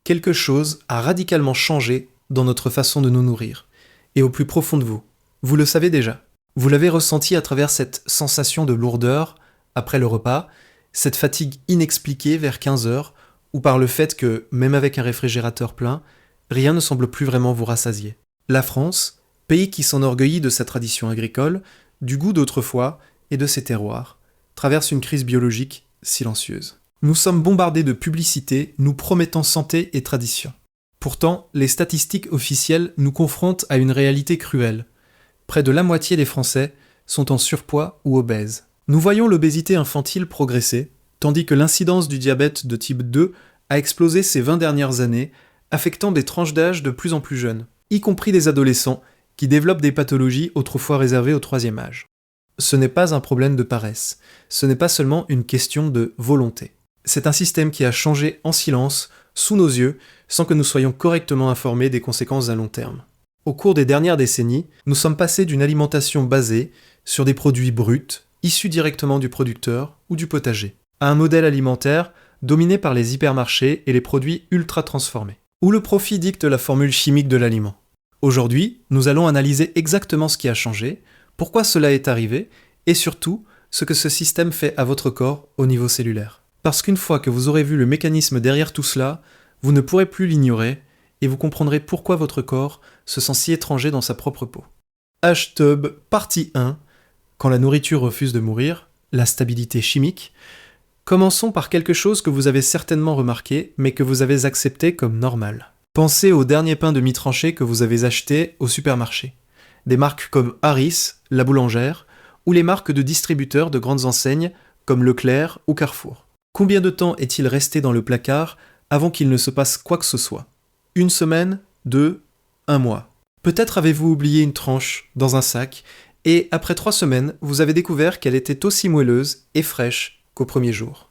Quelque chose a radicalement changé dans notre façon de nous nourrir, et au plus profond de vous. Vous le savez déjà. Vous l'avez ressenti à travers cette sensation de lourdeur après le repas, cette fatigue inexpliquée vers 15 heures, ou par le fait que, même avec un réfrigérateur plein, rien ne semble plus vraiment vous rassasier. La France, pays qui s'enorgueillit de sa tradition agricole, du goût d'autrefois et de ses terroirs, traverse une crise biologique silencieuse. Nous sommes bombardés de publicités nous promettant santé et tradition. Pourtant, les statistiques officielles nous confrontent à une réalité cruelle. Près de la moitié des Français sont en surpoids ou obèses. Nous voyons l'obésité infantile progresser, tandis que l'incidence du diabète de type 2 a explosé ces 20 dernières années, affectant des tranches d'âge de plus en plus jeunes, y compris des adolescents qui développent des pathologies autrefois réservées au troisième âge. Ce n'est pas un problème de paresse, ce n'est pas seulement une question de volonté. C'est un système qui a changé en silence, sous nos yeux, sans que nous soyons correctement informés des conséquences à long terme. Au cours des dernières décennies, nous sommes passés d'une alimentation basée sur des produits bruts, issus directement du producteur ou du potager, à un modèle alimentaire dominé par les hypermarchés et les produits ultra transformés, où le profit dicte la formule chimique de l'aliment. Aujourd'hui, nous allons analyser exactement ce qui a changé, pourquoi cela est arrivé, et surtout, ce que ce système fait à votre corps au niveau cellulaire. Parce qu'une fois que vous aurez vu le mécanisme derrière tout cela, vous ne pourrez plus l'ignorer, et vous comprendrez pourquoi votre corps se sent si étranger dans sa propre peau. H-Tub, partie 1, quand la nourriture refuse de mourir, la stabilité chimique. Commençons par quelque chose que vous avez certainement remarqué, mais que vous avez accepté comme normal. Pensez au dernier pain de mie tranché que vous avez acheté au supermarché. Des marques comme Harris, la boulangère, ou les marques de distributeurs de grandes enseignes comme Leclerc ou Carrefour. Combien de temps est-il resté dans le placard avant qu'il ne se passe quoi que ce soit ? 1 semaine, 2, 1 mois. Peut-être avez-vous oublié une tranche dans un sac et après 3 semaines, vous avez découvert qu'elle était aussi moelleuse et fraîche qu'au premier jour.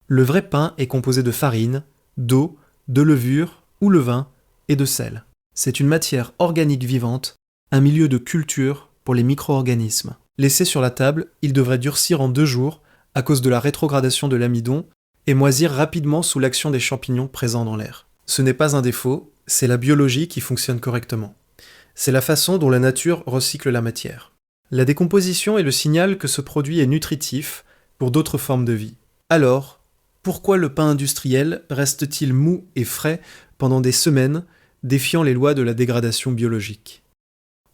Le vrai pain est composé de farine, d'eau, de levure ou levain et de sel. C'est une matière organique vivante, un milieu de culture pour les micro-organismes. Laissé sur la table, il devrait durcir en 2 jours à cause de la rétrogradation de l'amidon et moisir rapidement sous l'action des champignons présents dans l'air. Ce n'est pas un défaut, c'est la biologie qui fonctionne correctement. C'est la façon dont la nature recycle la matière. La décomposition est le signal que ce produit est nutritif pour d'autres formes de vie. Alors, pourquoi le pain industriel reste-t-il mou et frais pendant des semaines, défiant les lois de la dégradation biologique ?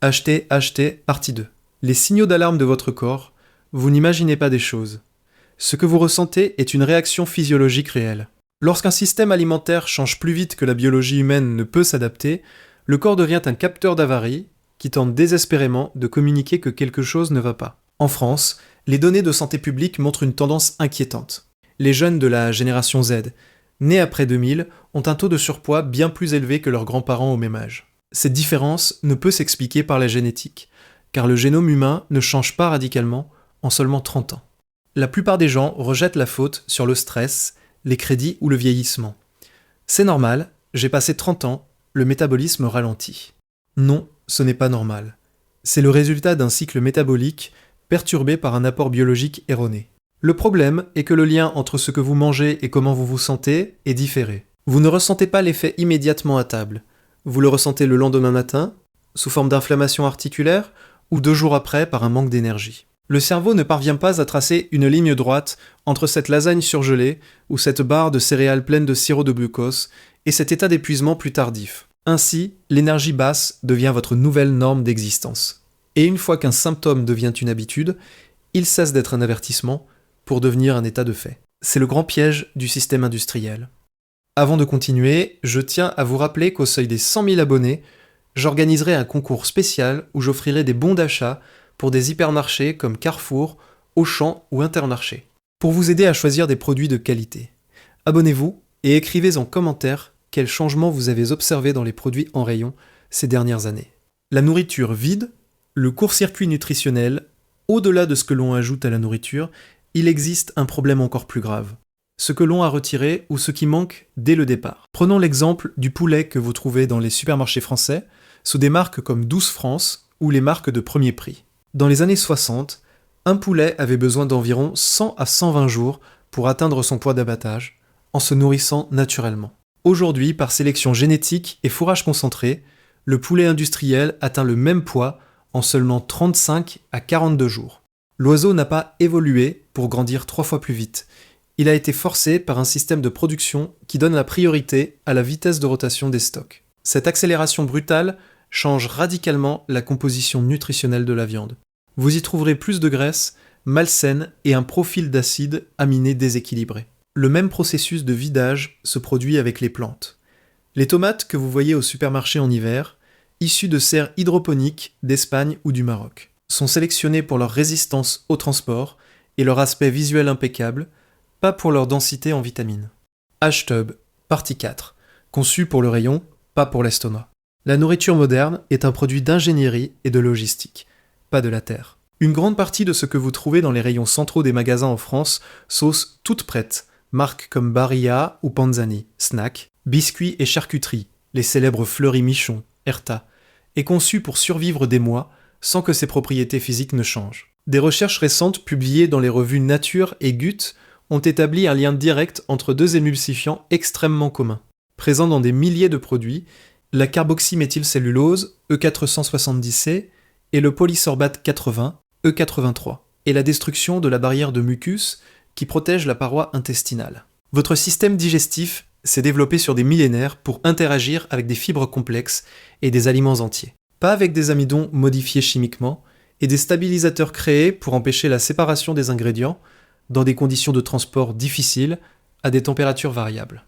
Achetez, partie 2. Les signaux d'alarme de votre corps, vous n'imaginez pas des choses. Ce que vous ressentez est une réaction physiologique réelle. Lorsqu'un système alimentaire change plus vite que la biologie humaine ne peut s'adapter, le corps devient un capteur d'avarie qui tente désespérément de communiquer que quelque chose ne va pas. En France, les données de santé publique montrent une tendance inquiétante. Les jeunes de la génération Z, nés après 2000, ont un taux de surpoids bien plus élevé que leurs grands-parents au même âge. Cette différence ne peut s'expliquer par la génétique, car le génome humain ne change pas radicalement en seulement 30 ans. La plupart des gens rejettent la faute sur le stress, les crédits ou le vieillissement. C'est normal, j'ai passé 30 ans, le métabolisme ralentit. Non, ce n'est pas normal. C'est le résultat d'un cycle métabolique perturbé par un apport biologique erroné. Le problème est que le lien entre ce que vous mangez et comment vous vous sentez est différé. Vous ne ressentez pas l'effet immédiatement à table. Vous le ressentez le lendemain matin, sous forme d'inflammation articulaire, ou 2 jours après par un manque d'énergie. Le cerveau ne parvient pas à tracer une ligne droite entre cette lasagne surgelée ou cette barre de céréales pleine de sirop de glucose et cet état d'épuisement plus tardif. Ainsi, l'énergie basse devient votre nouvelle norme d'existence. Et une fois qu'un symptôme devient une habitude, il cesse d'être un avertissement pour devenir un état de fait. C'est le grand piège du système industriel. Avant de continuer, je tiens à vous rappeler qu'au seuil des 100 000 abonnés, j'organiserai un concours spécial où j'offrirai des bons d'achat pour des hypermarchés comme Carrefour, Auchan ou Intermarché, pour vous aider à choisir des produits de qualité. Abonnez-vous et écrivez en commentaire quels changements vous avez observés dans les produits en rayon ces dernières années. La nourriture vide, le court-circuit nutritionnel, au-delà de ce que l'on ajoute à la nourriture, il existe un problème encore plus grave. Ce que l'on a retiré ou ce qui manque dès le départ. Prenons l'exemple du poulet que vous trouvez dans les supermarchés français, sous des marques comme Douce France ou les marques de premier prix. Dans les années 60, un poulet avait besoin d'environ 100 à 120 jours pour atteindre son poids d'abattage, en se nourrissant naturellement. Aujourd'hui, par sélection génétique et fourrage concentré, le poulet industriel atteint le même poids en seulement 35 à 42 jours. L'oiseau n'a pas évolué pour grandir 3 fois plus vite. Il a été forcé par un système de production qui donne la priorité à la vitesse de rotation des stocks. Cette accélération brutale change radicalement la composition nutritionnelle de la viande. Vous y trouverez plus de graisse, malsaine et un profil d'acides aminés déséquilibré. Le même processus de vidage se produit avec les plantes. Les tomates que vous voyez au supermarché en hiver, issues de serres hydroponiques d'Espagne ou du Maroc, sont sélectionnées pour leur résistance au transport et leur aspect visuel impeccable, pas pour leur densité en vitamines. Hashtub, partie 4. Conçu pour le rayon, pas pour l'estomac. La nourriture moderne est un produit d'ingénierie et de logistique, pas de la terre. Une grande partie de ce que vous trouvez dans les rayons centraux des magasins en France, sauces toutes prêtes, marques comme Barilla ou Panzani, snacks, biscuits et charcuteries, les célèbres Fleury Michon, Erta, est conçu pour survivre des mois sans que ses propriétés physiques ne changent. Des recherches récentes publiées dans les revues Nature et Gut ont établi un lien direct entre deux émulsifiants extrêmement communs. Présents dans des milliers de produits, la carboxyméthylcellulose, E470C, et le polysorbate 80, E83, et la destruction de la barrière de mucus qui protège la paroi intestinale. Votre système digestif s'est développé sur des millénaires pour interagir avec des fibres complexes et des aliments entiers. Pas avec des amidons modifiés chimiquement et des stabilisateurs créés pour empêcher la séparation des ingrédients dans des conditions de transport difficiles à des températures variables.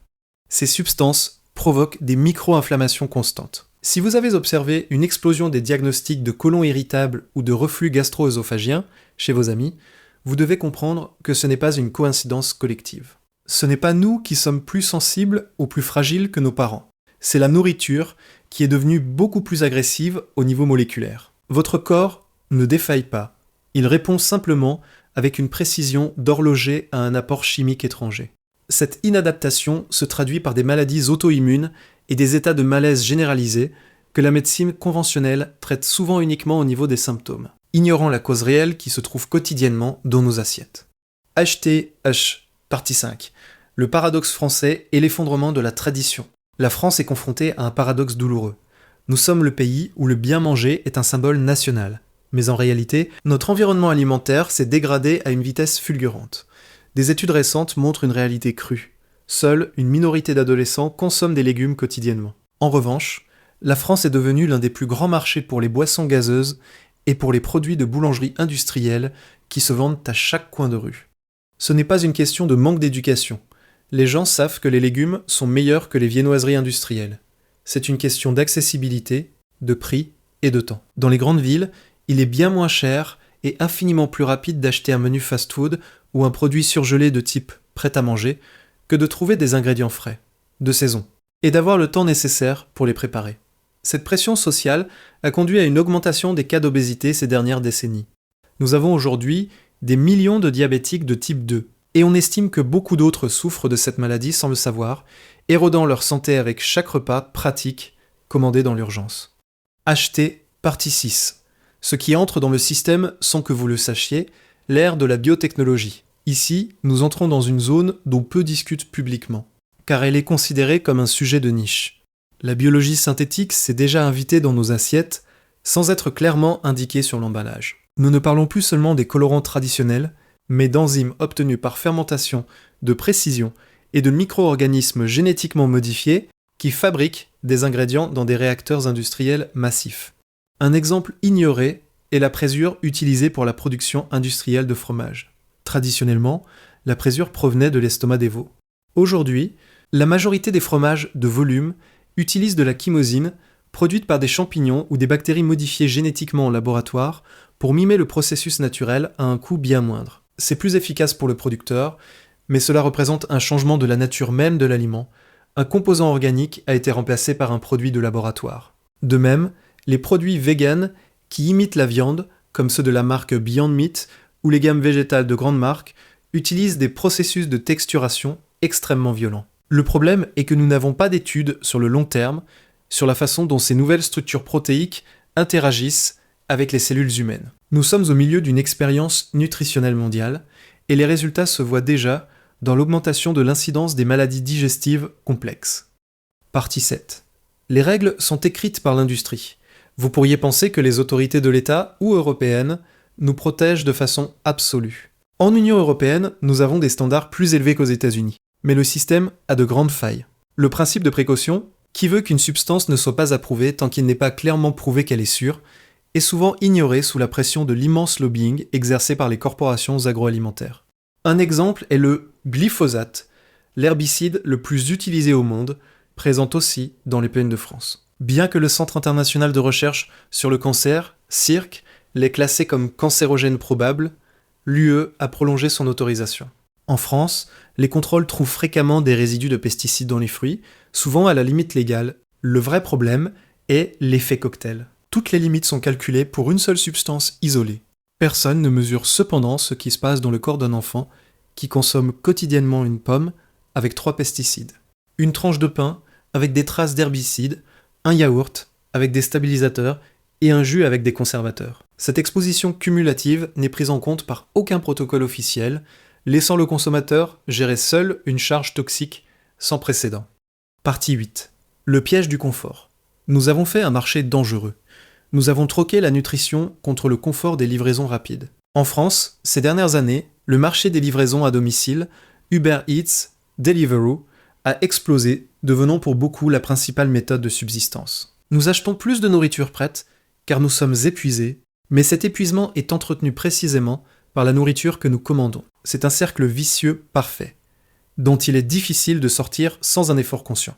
Ces substances provoquent des micro-inflammations constantes. Si vous avez observé une explosion des diagnostics de côlon irritable ou de reflux gastro-œsophagien chez vos amis, vous devez comprendre que ce n'est pas une coïncidence collective. Ce n'est pas nous qui sommes plus sensibles ou plus fragiles que nos parents. C'est la nourriture qui est devenue beaucoup plus agressive au niveau moléculaire. Votre corps ne défaille pas. Il répond simplement avec une précision d'horloger à un apport chimique étranger. Cette inadaptation se traduit par des maladies auto-immunes et des états de malaise généralisés que la médecine conventionnelle traite souvent uniquement au niveau des symptômes, ignorant la cause réelle qui se trouve quotidiennement dans nos assiettes. HTH, partie 5. Le paradoxe français et l'effondrement de la tradition. La France est confrontée à un paradoxe douloureux. Nous sommes le pays où le bien manger est un symbole national. Mais en réalité, notre environnement alimentaire s'est dégradé à une vitesse fulgurante. Des études récentes montrent une réalité crue. Seule une minorité d'adolescents consomment des légumes quotidiennement. En revanche, la France est devenue l'un des plus grands marchés pour les boissons gazeuses et pour les produits de boulangerie industrielle qui se vendent à chaque coin de rue. Ce n'est pas une question de manque d'éducation. Les gens savent que les légumes sont meilleurs que les viennoiseries industrielles. C'est une question d'accessibilité, de prix et de temps. Dans les grandes villes, il est bien moins cher et infiniment plus rapide d'acheter un menu fast-food ou un produit surgelé de type prêt à manger que de trouver des ingrédients frais, de saison, et d'avoir le temps nécessaire pour les préparer. Cette pression sociale a conduit à une augmentation des cas d'obésité ces dernières décennies. Nous avons aujourd'hui des millions de diabétiques de type 2, et on estime que beaucoup d'autres souffrent de cette maladie sans le savoir, érodant leur santé avec chaque repas pratique commandé dans l'urgence. Acheter, partie 6. Ce qui entre dans le système sans que vous le sachiez, l'ère de la biotechnologie. Ici, nous entrons dans une zone dont peu discutent publiquement, car elle est considérée comme un sujet de niche. La biologie synthétique s'est déjà invitée dans nos assiettes sans être clairement indiquée sur l'emballage. Nous ne parlons plus seulement des colorants traditionnels, mais d'enzymes obtenues par fermentation, de précision et de micro-organismes génétiquement modifiés qui fabriquent des ingrédients dans des réacteurs industriels massifs. Un exemple ignoré est la présure utilisée pour la production industrielle de fromage. Traditionnellement, la présure provenait de l'estomac des veaux. Aujourd'hui, la majorité des fromages de volume utilisent de la chymosine produite par des champignons ou des bactéries modifiées génétiquement en laboratoire pour mimer le processus naturel à un coût bien moindre. C'est plus efficace pour le producteur, mais cela représente un changement de la nature même de l'aliment. Un composant organique a été remplacé par un produit de laboratoire. De même, les produits véganes qui imitent la viande, comme ceux de la marque Beyond Meat ou les gammes végétales de grandes marques, utilisent des processus de texturation extrêmement violents. Le problème est que nous n'avons pas d'études sur le long terme sur la façon dont ces nouvelles structures protéiques interagissent avec les cellules humaines. Nous sommes au milieu d'une expérience nutritionnelle mondiale et les résultats se voient déjà dans l'augmentation de l'incidence des maladies digestives complexes. Partie 7. Les règles sont écrites par l'industrie. Vous pourriez penser que les autorités de l'État ou européennes nous protègent de façon absolue. En Union européenne, nous avons des standards plus élevés qu'aux États-Unis. Mais le système a de grandes failles. Le principe de précaution, qui veut qu'une substance ne soit pas approuvée tant qu'il n'est pas clairement prouvé qu'elle est sûre, est souvent ignoré sous la pression de l'immense lobbying exercé par les corporations agroalimentaires. Un exemple est le glyphosate, l'herbicide le plus utilisé au monde, présent aussi dans les plaines de France. Bien que le Centre international de recherche sur le cancer, CIRC, l'ait classé comme cancérogène probable, l'UE a prolongé son autorisation. En France, les contrôles trouvent fréquemment des résidus de pesticides dans les fruits, souvent à la limite légale. Le vrai problème est l'effet cocktail. Toutes les limites sont calculées pour une seule substance isolée. Personne ne mesure cependant ce qui se passe dans le corps d'un enfant qui consomme quotidiennement une pomme avec 3 pesticides, une tranche de pain avec des traces d'herbicides, un yaourt avec des stabilisateurs et un jus avec des conservateurs. Cette exposition cumulative n'est prise en compte par aucun protocole officiel, laissant le consommateur gérer seul une charge toxique sans précédent. Partie 8. Le piège du confort. Nous avons fait un marché dangereux. Nous avons troqué la nutrition contre le confort des livraisons rapides. En France, ces dernières années, le marché des livraisons à domicile, Uber Eats, Deliveroo, a explosé, devenant pour beaucoup la principale méthode de subsistance. Nous achetons plus de nourriture prête, car nous sommes épuisés, mais cet épuisement est entretenu précisément par la nourriture que nous commandons. C'est un cercle vicieux parfait, dont il est difficile de sortir sans un effort conscient.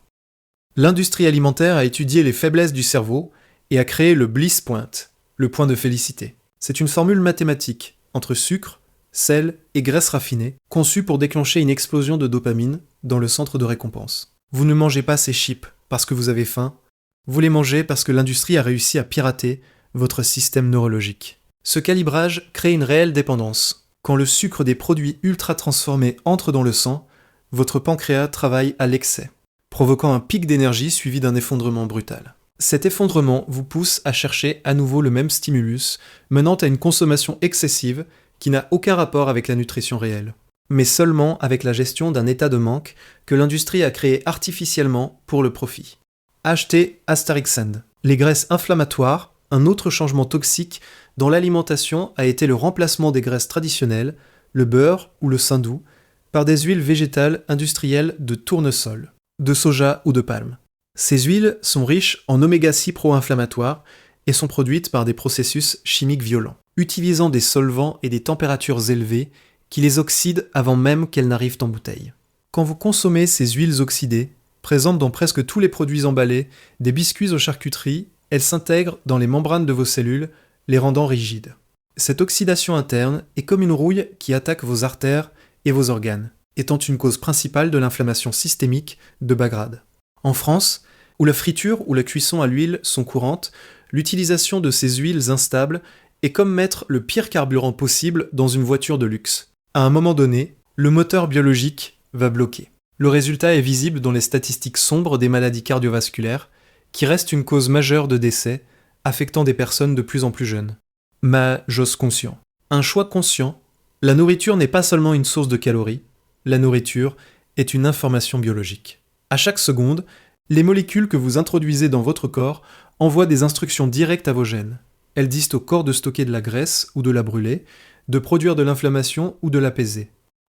L'industrie alimentaire a étudié les faiblesses du cerveau et a créé le bliss point, le point de félicité. C'est une formule mathématique entre sucre, sel et graisse raffinée, conçue pour déclencher une explosion de dopamine dans le centre de récompense. Vous ne mangez pas ces chips parce que vous avez faim, vous les mangez parce que l'industrie a réussi à pirater votre système neurologique. Ce calibrage crée une réelle dépendance. Quand le sucre des produits ultra transformés entre dans le sang, votre pancréas travaille à l'excès, provoquant un pic d'énergie suivi d'un effondrement brutal. Cet effondrement vous pousse à chercher à nouveau le même stimulus, menant à une consommation excessive qui n'a aucun rapport avec la nutrition réelle, mais seulement avec la gestion d'un état de manque que l'industrie a créé artificiellement pour le profit. Achetez Asterixand. Les graisses inflammatoires, un autre changement toxique dans l'alimentation a été le remplacement des graisses traditionnelles, le beurre ou le saindoux, par des huiles végétales industrielles de tournesol, de soja ou de palme. Ces huiles sont riches en oméga-6 pro-inflammatoires et sont produites par des processus chimiques violents, utilisant des solvants et des températures élevées qui les oxydent avant même qu'elles n'arrivent en bouteille. Quand vous consommez ces huiles oxydées, présentes dans presque tous les produits emballés, des biscuits aux charcuteries, elles s'intègrent dans les membranes de vos cellules, les rendant rigides. Cette oxydation interne est comme une rouille qui attaque vos artères et vos organes, étant une cause principale de l'inflammation systémique de bas grade. En France, où la friture ou la cuisson à l'huile sont courantes, l'utilisation de ces huiles instables est comme mettre le pire carburant possible dans une voiture de luxe. À un moment donné, le moteur biologique va bloquer. Le résultat est visible dans les statistiques sombres des maladies cardiovasculaires, qui restent une cause majeure de décès, affectant des personnes de plus en plus jeunes. J'ose conscient. Un choix conscient, la nourriture n'est pas seulement une source de calories, la nourriture est une information biologique. À chaque seconde, les molécules que vous introduisez dans votre corps envoient des instructions directes à vos gènes. Elles disent au corps de stocker de la graisse ou de la brûler, de produire de l'inflammation ou de l'apaiser.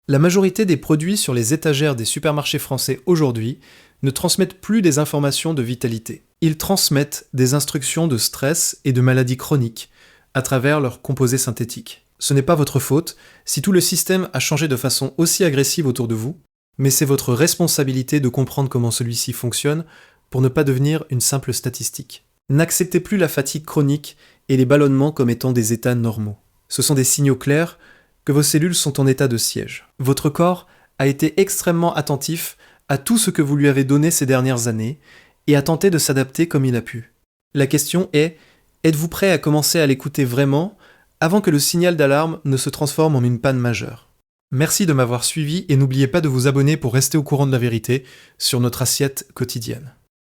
La majorité des produits sur les étagères des supermarchés français aujourd'hui ne transmettent plus des informations de vitalité. Ils transmettent des instructions de stress et de maladies chroniques à travers leurs composés synthétiques. Ce n'est pas votre faute si tout le système a changé de façon aussi agressive autour de vous, mais c'est votre responsabilité de comprendre comment celui-ci fonctionne pour ne pas devenir une simple statistique. N'acceptez plus la fatigue chronique et les ballonnements comme étant des états normaux. Ce sont des signaux clairs que vos cellules sont en état de siège. Votre corps a été extrêmement attentif à tout ce que vous lui avez donné ces dernières années et a tenté de s'adapter comme il a pu. La question est, êtes-vous prêt à commencer à l'écouter vraiment avant que le signal d'alarme ne se transforme en une panne majeure? Merci de m'avoir suivi et n'oubliez pas de vous abonner pour rester au courant de la vérité sur notre assiette quotidienne.